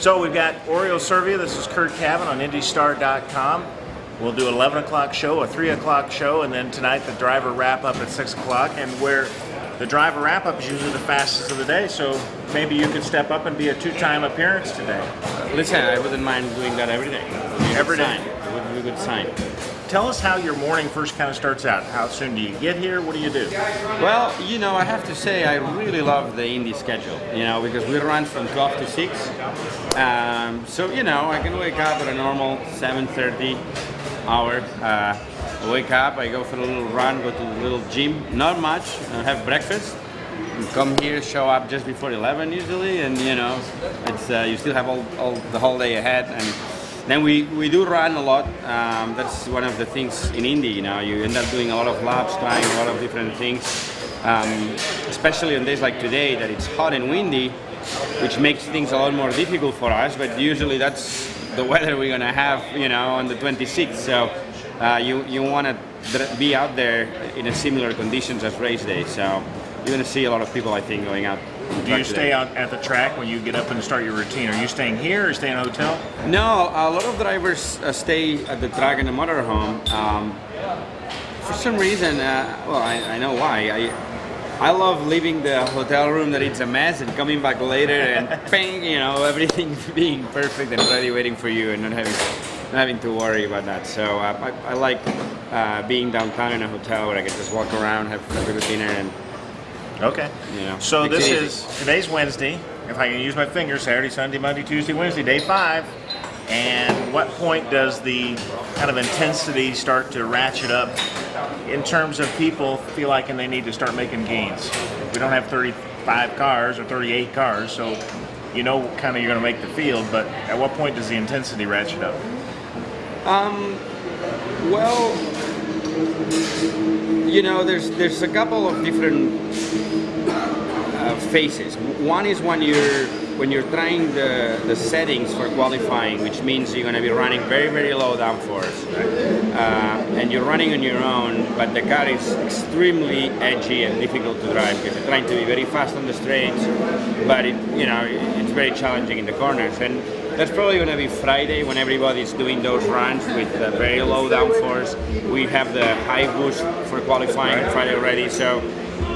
So we've got Oriol Servia. This is Curt Cavin on IndyStar.com. We'll do an 11 o'clock show, a 3 o'clock show, and then tonight the driver wrap-up at 6 o'clock. And where the driver wrap-up is usually the fastest of the day, so maybe you could step up and be a two-time appearance today. Listen, I wouldn't mind doing that every day. Every day? It would be a good sign. Tell us how your morning first kind of starts out. How soon do you get here? What do you do? Well, I have to say I really love the Indy schedule, because we run from 12 to 6. So, I can wake up at a normal 7:30 hour. I wake up, I go for a little run, go to the little gym, not much, have breakfast, and come here, show up just before 11 usually, and it's you still have all the whole day ahead. And then we do run a lot. That's one of the things in Indy. You end up doing a lot of laps, trying a lot of different things, especially on days like today that it's hot and windy, which makes things a lot more difficult for us. But usually that's the weather we're gonna have, on the 26th. So you want to be out there in a similar conditions as race day. So you're gonna see a lot of people, I think, going out. Do you stay out at the track when you get up and start your routine? Are you staying here or stay in a hotel? No, a lot of drivers stay at the track in the motorhome. For some reason, I know why. I love leaving the hotel room that it's a mess and coming back later and bang, everything being perfect and ready waiting for you and not having to worry about that. So I like being downtown in a hotel where I can just walk around, have a good dinner and. Okay. So today's Wednesday. If I can use my fingers, Saturday, Sunday, Monday, Tuesday, Wednesday, day 5. And what point does the kind of intensity start to ratchet up in terms of people feel like and they need to start making gains? We don't have 35 cars or 38 cars, so kind of you're going to make the field, but at what point does the intensity ratchet up? Well, there's a couple of different phases. One is when you're trying the settings for qualifying, which means you're going to be running very, very low downforce, and you're running on your own, but the car is extremely edgy and difficult to drive because you're trying to be very fast on the straights, but it's very challenging in the corners. And that's probably going to be Friday when everybody's doing those runs with very low downforce. We have the high boost for qualifying on Friday already, so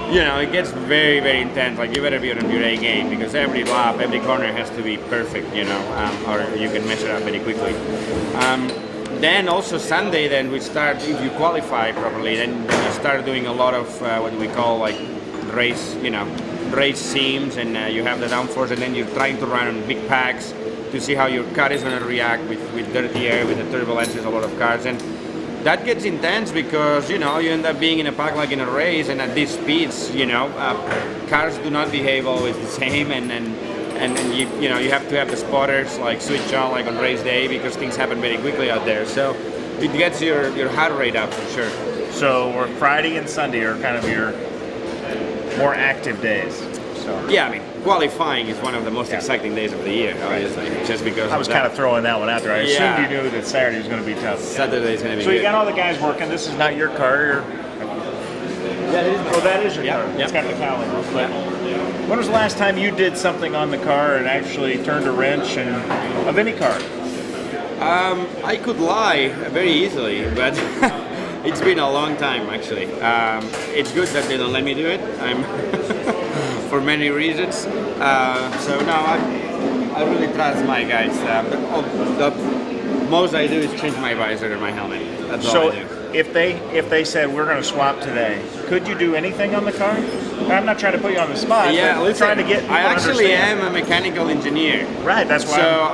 it gets very, very intense. Like, you better be on your A game because every lap, every corner has to be perfect, or you can mess it up very quickly. Then also Sunday, then we start, if you qualify properly, then you start doing a lot of what we call like race seams, and you have the downforce, and then you're trying to run on big packs to see how your car is going to react with dirty air, with the turbulences, a lot of cars. And that gets intense because, you end up being in a pack like in a race, and at these speeds, cars do not behave always the same, and you have to have the spotters like switch on like on race day because things happen very quickly out there. So it gets your heart rate up for sure. So Friday and Sunday are kind of your more active days. So. Yeah, qualifying is one of the most exciting days of the year, obviously, just because I was kind of throwing that one out there. I assumed you knew that Saturday was going to be tough. Saturday is going to be So good. You got all the guys working. This is not your car. That is your car. It's got the cowling. But when was the last time you did something on the car and actually turned a wrench of any car? I could lie very easily, but it's been a long time, actually. It's good that they don't let me do it. For many reasons. So no, I really trust my guys. The most I do is change my visor and my helmet. That's all I do. If they said we're going to swap today, could you do anything on the car? I'm not trying to put you on the spot. Yeah, listen, trying to get. I actually am a mechanical engineer. Right, that's why. So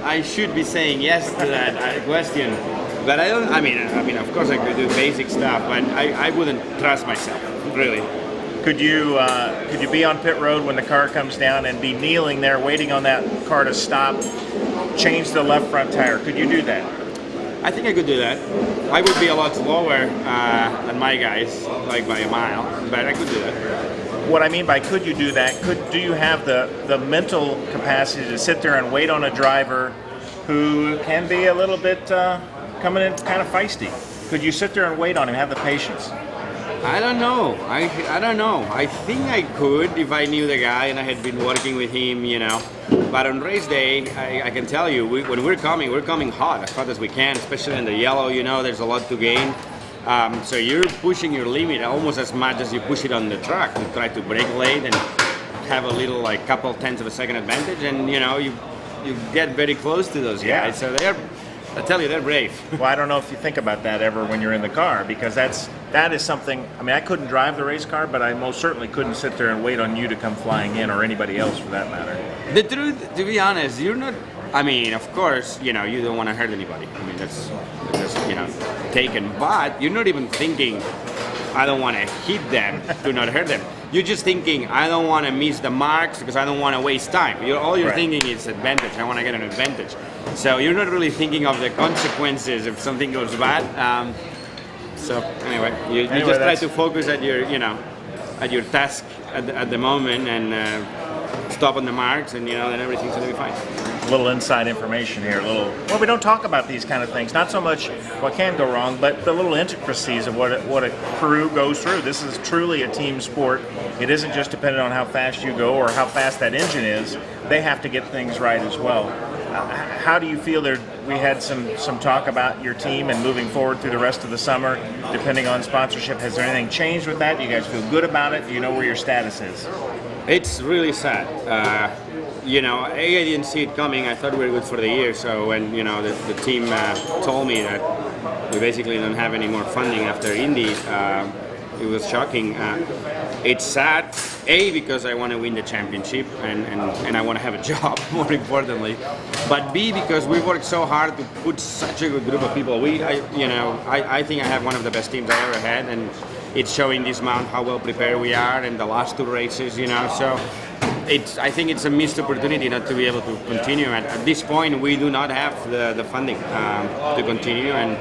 I should be saying yes to that question. But I don't. I mean, of course I could do basic stuff, but I wouldn't trust myself, really. Could you be on pit road when the car comes down and be kneeling there waiting on that car to stop, change the left front tire? Could you do that? I think I could do that. I would be a lot slower than my guys, like by a mile, but I could do that. What I mean by could you do that, do you have the mental capacity to sit there and wait on a driver who can be a little bit coming in kind of feisty? Could you sit there and wait on him, have the patience? I don't know. I don't know. I think I could if I knew the guy and I had been working with him, But on race day, I can tell you, when we're coming hot as we can, especially in the yellow. You know, there's a lot to gain. So you're pushing your limit almost as much as you push it on the track. You try to brake late and have a little, like, couple tenths of a second advantage, and you know, you get very close to those guys. So I tell you, they're brave. Well, I don't know if you think about that ever when you're in the car, because that is something. I mean, I couldn't drive the race car, but I most certainly couldn't sit there and wait on you to come flying in, or anybody else for that matter. The truth, to be honest, you're not. I mean, of course, you know, you don't want to hurt anybody. I mean, that's you know, taken. But you're not even thinking, I don't want to hit them to not hurt them. You're just thinking, I don't want to miss the marks because I don't want to waste time. All you're thinking is advantage. I want to get an advantage. So you're not really thinking of the consequences if something goes bad. So anyway, you just try to focus at your, you know, at your task at the moment, and stop on the marks, and you know, then everything's going to be fine. A little inside information here. Well, we don't talk about these kind of things. Not so much what can go wrong, but the little intricacies of what a crew goes through. This is truly a team sport. It isn't just dependent on how fast you go or how fast that engine is. They have to get things right as well. How do you feel there? We had some talk about your team and moving forward through the rest of the summer, depending on sponsorship. Has there anything changed with that? Do you guys feel good about it? Do you know where your status is? It's really sad. You know, I didn't see it coming. I thought we were good for the year. So when, you know, the team told me that we basically don't have any more funding after Indy, it was shocking. It's sad, A, because I want to win the championship and I want to have a job, more importantly. But B, because we worked so hard to put such a good group of people. I think I have one of the best teams I ever had, and it's showing this month how well prepared we are in the last two races, you know. So I think it's a missed opportunity not to be able to continue. At this point, we do not have the funding to continue, and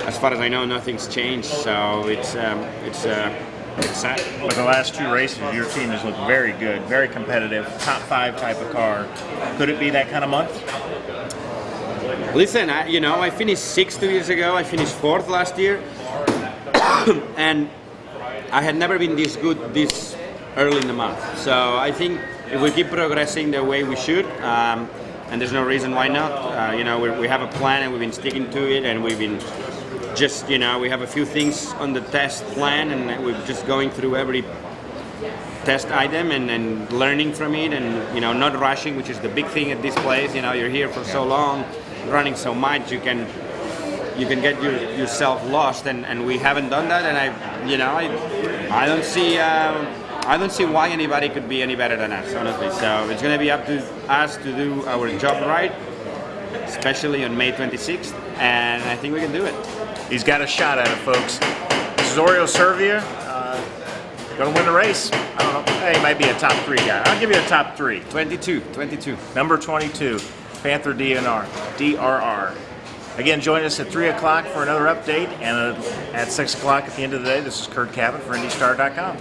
as far as I know, nothing's changed. So it's sad. But the last two races, your team has looked very good, very competitive, top 5 type of car. Could it be that kind of month? Listen, I finished 6th 2 years ago. I finished 4th last year, and I had never been this good this early in the month. So I think if we keep progressing the way we should, and there's no reason why not. We have a plan, and we've been sticking to it, and we've been just, we have a few things on the test plan, and we're just going through every test item and learning from it, and not rushing, which is the big thing at this place. You're here for so long, running so much, you can get yourself lost, and we haven't done that. And I don't see why anybody could be any better than us, honestly. So it's going to be up to us to do our job right, especially on May 26th, and I think we can do it. He's got a shot at it, folks. This is Oriol Servia. Going to win the race. I don't know. Hey, he might be a top 3 guy. I'll give you a top 3. 22. Number 22, Panther DRR. Again, join us at 3 o'clock for another update, and at 6 o'clock at the end of the day. This is Curt Cavin for IndyStar.com.